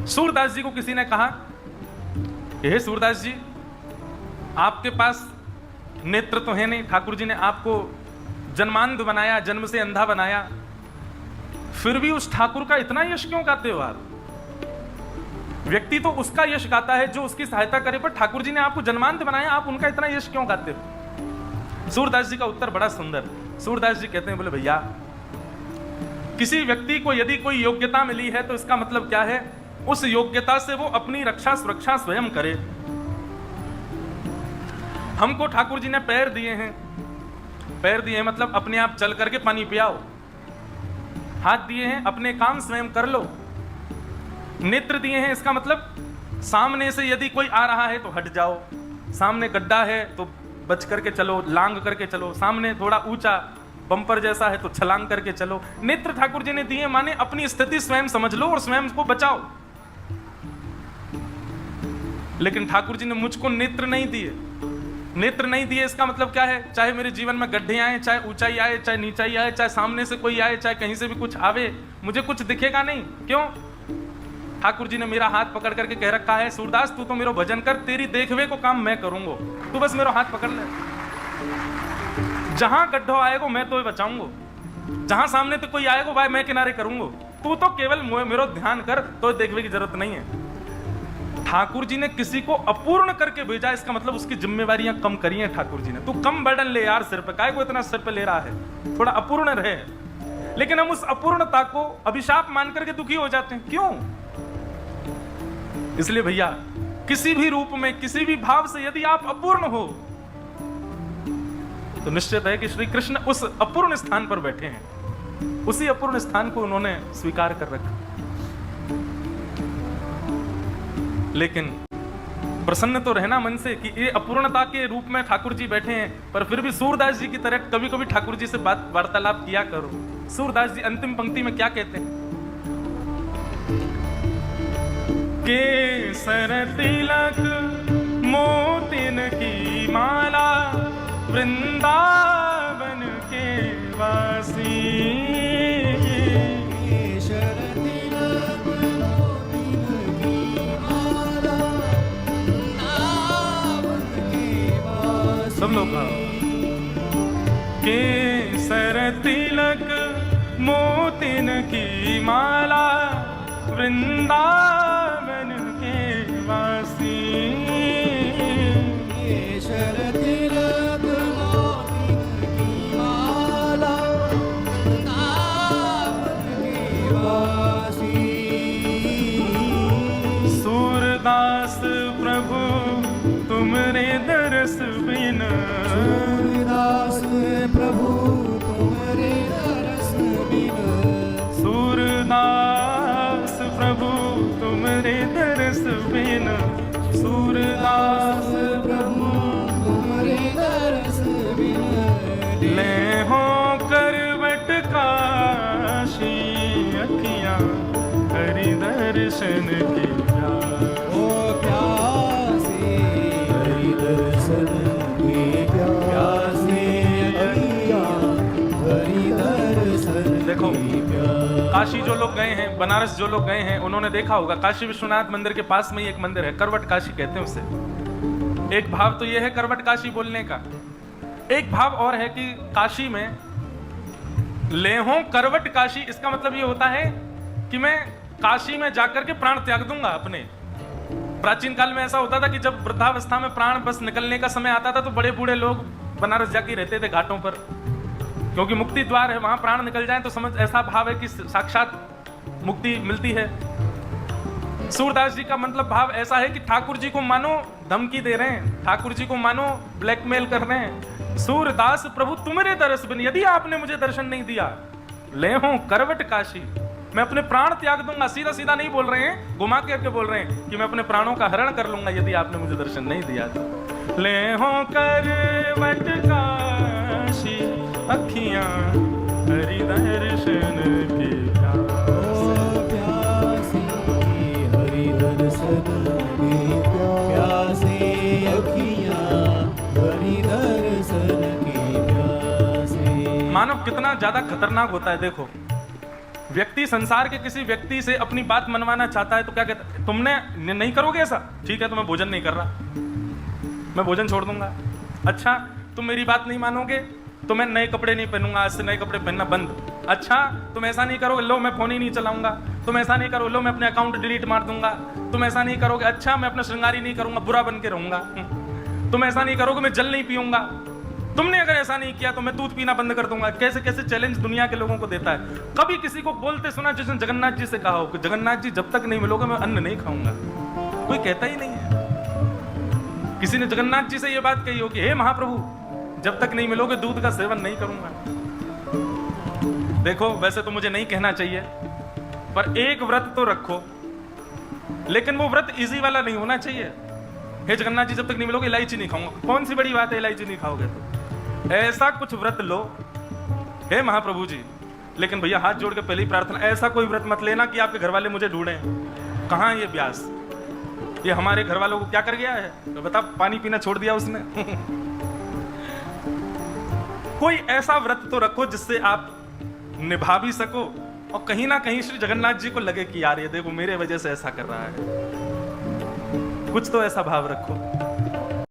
सूरदास जी को किसी ने कहा, हे सूरदास जी, आपके पास नेत्र तो है नहीं, ठाकुर जी ने आपको जन्मांध बनाया, जन्म से अंधा बनाया, फिर भी उस ठाकुर का इतना यश क्यों गाते हो आप? व्यक्ति तो उसका यश गाता है जो उसकी सहायता करे, पर ठाकुर जी ने आपको जन्मांध बनाया, आप उनका इतना यश क्यों गाते हो? सूरदास जी का उत्तर बड़ा सुंदर। सूरदास जी कहते हैं, बोले भैया, किसी व्यक्ति को यदि कोई योग्यता मिली है तो इसका मतलब क्या है, उस योग्यता से वो अपनी रक्षा सुरक्षा स्वयं करे। हमको ठाकुर जी ने पैर दिए हैं, पैर दिए हैं मतलब अपने आप चल करके पानी पियाओ। हाथ दिए हैं, अपने काम स्वयं कर लो। नेत्र दिए हैं, इसका मतलब सामने से यदि कोई आ रहा है तो हट जाओ, सामने गड्ढा है तो बच करके चलो, लांग करके चलो, सामने थोड़ा ऊंचा बम्पर जैसा है तो छलांग करके चलो। नेत्र ठाकुर जी ने दिए, माने अपनी स्थिति स्वयं समझ लो और स्वयं को बचाओ। लेकिन ठाकुर जी ने मुझको नेत्र नहीं दिए। नेत्र नहीं दिए इसका मतलब क्या है, चाहे मेरे जीवन में गड्ढे आए, चाहे ऊंचाई आए, चाहे नीचाई आए, चाहे सामने से कोई आए, चाहे कहीं से भी कुछ आवे, मुझे कुछ दिखेगा नहीं। क्यों? ठाकुर जी ने मेरा हाथ पकड़ करके कह रखा है, सूरदास तू तो मेरा भजन कर, तेरी देखवे को काम मैं करूंगा, तू बस मेरा हाथ पकड़ ले। जहां गड्ढो आएगा मैं तो बचाऊंगा, जहां सामने तो कोई आएगा भाई मैं किनारे करूंगा, तू तो केवल मेरा ध्यान कर, तो देखवे की जरूरत नहीं है। ठाकुर जी ने किसी को अपूर्ण करके भेजा, इसका मतलब उसकी जिम्मेवारियां कम करी हैं ठाकुर जी ने। तू कम बर्डन ले यार सिर पे, काहे को इतना सिर पे ले रहा है, थोड़ा अपूर्ण रहे। लेकिन हम उस अपूर्णता को अभिशाप मान करके दुखी हो जाते हैं। क्यों? इसलिए भैया, किसी भी रूप में, किसी भी भाव से यदि आप अपूर्ण हो तो निश्चित है कि श्री कृष्ण उस अपूर्ण स्थान पर बैठे हैं, उसी अपूर्ण स्थान को उन्होंने स्वीकार कर रखा। लेकिन प्रसन्न तो रहना मन से कि ये अपूर्णता के रूप में ठाकुर जी बैठे हैं, पर फिर भी सूरदास जी की तरह कभी कभी ठाकुर जी से बात वार्तालाप किया करो। सूरदास जी अंतिम पंक्ति में क्या कहते हैं, केसर तिलक मोतिन की माला, वृंदावन के वासी। केसर तिलक मोतिन की माला, वृंदावन के वासी। सब लोग केसर तिलक मोतिन की माला, वृंदावन के वासी। केसर तिलक मोतिन की माला, वृंदावन के वासी। सूरदास प्रभु तुमरे दरस बिन, सूरदास प्रभु तुमरे दरस बिन, सूरदास प्रभु तुमरे दरस बिन, सूरदास प्रभु तुमरे दरस बिन। ले हो करवट काशी, अखियां हरि दर्शन की प्यास। ओ प्यासी हरि दर्शन की प्यासी, अखियां हरि दर्शन। देखो, काशी जो लोग गए हैं, बनारस जो लोग गए हैं, उन्होंने देखा होगा काशी विश्वनाथ मंदिर के पास में ही एक मंदिर है, करवट काशी कहते हैं उसे। एक भाव तो यह है करवट काशी बोलने का, एक भाव और है कि काशी में लेहो करवट काशी, इसका मतलब ये होता है कि मैं काशी में जाकर के प्राण त्याग दूंगा अपने। प्राचीन काल में ऐसा होता था कि जब वृद्धावस्था में प्राण बस निकलने का समय आता था तो बड़े बूढ़े लोग बनारस जाके रहते थे घाटों पर, क्योंकि मुक्ति द्वार है, वहां प्राण निकल जाए तो समझ ऐसा भाव है कि साक्षात मुक्ति मिलती है। सूरदास जी का मतलब भाव ऐसा है कि ठाकुर जी को मानो धमकी दे रहे हैं, ठाकुर जी को मानो ब्लैकमेल कर रहे हैं। सूरदास प्रभु तुम्हारे दरस बिन, यदि आपने मुझे दर्शन नहीं दिया, ले हो करवट काशी, मैं अपने प्राण त्याग दूंगा। सीधा सीधा नहीं बोल रहे हैं, घुमा करके बोल रहे हैं कि मैं अपने प्राणों का हरण कर लूंगा यदि आपने मुझे दर्शन नहीं दिया तो। ले हो करवट काशी, अखियां हरि दर्शन की प्यासी, हरि दर्शन की प्यासी, अखियां हरि दर्शन की प्यासी। मानव कितना ज्यादा खतरनाक होता है। देखो, व्यक्ति संसार के किसी व्यक्ति से अपनी बात मनवाना चाहता है तो क्या कहता है, तुमने नहीं करोगे ऐसा, ठीक है तो मैं भोजन नहीं कर रहा, मैं भोजन छोड़ दूंगा। अच्छा तुम मेरी बात नहीं मानोगे तो मैं नए कपड़े नहीं पहनूंगा, आज से नए कपड़े पहनना बंद। अच्छा तुम ऐसा नहीं करोगे, लो मैं फोन ही नहीं चलाऊंगा। तुम ऐसा नहीं करोगे, लो मैं अपने अकाउंट डिलीट मार दूंगा। तुम ऐसा नहीं करोगे, अच्छा मैं अपना श्रृंगारी नहीं करूंगा, बुरा बन के रहूंगा। तुम ऐसा नहीं करोगे, मैं जल नहीं पीऊंगा। तुमने अगर ऐसा नहीं किया तो मैं दूध पीना बंद कर दूंगा। कैसे कैसे चैलेंज दुनिया के लोगों को देता है। कभी किसी को बोलते सुना जिसने जगन्नाथ जी से कहा हो कि जगन्नाथ जी जब तक नहीं मिलोगे मैं अन्न नहीं खाऊंगा? कोई कहता ही नहीं है। किसी ने जगन्नाथ जी से यह बात कही हो कि हे महाप्रभु जब तक नहीं मिलोगे दूध का सेवन नहीं करूंगा। देखो वैसे तो मुझे नहीं कहना चाहिए, पर एक व्रत तो रखो, लेकिन वो व्रत इजी वाला नहीं होना चाहिए। हे जगन्नाथ जी जब तक नहीं मिलोगे इलायची नहीं खाऊंगा। कौन सी बड़ी बात है इलायची नहीं खाओगे तो? ऐसा कुछ व्रत लो हे महाप्रभु जी। लेकिन भैया हाथ जोड़ के पहले ही प्रार्थना, ऐसा कोई व्रत मत लेना कि आपके घर वाले मुझे ढूंढे। कहां ये व्यास, ये हमारे घर वालों को क्या कर गया है तो बता, पानी पीना छोड़ दिया उसने। कोई ऐसा व्रत तो रखो जिससे आप निभा भी सको और कहीं ना कहीं श्री जगन्नाथ जी को लगे कि यार ये देखो मेरे वजह से ऐसा कर रहा है। कुछ तो ऐसा भाव रखो।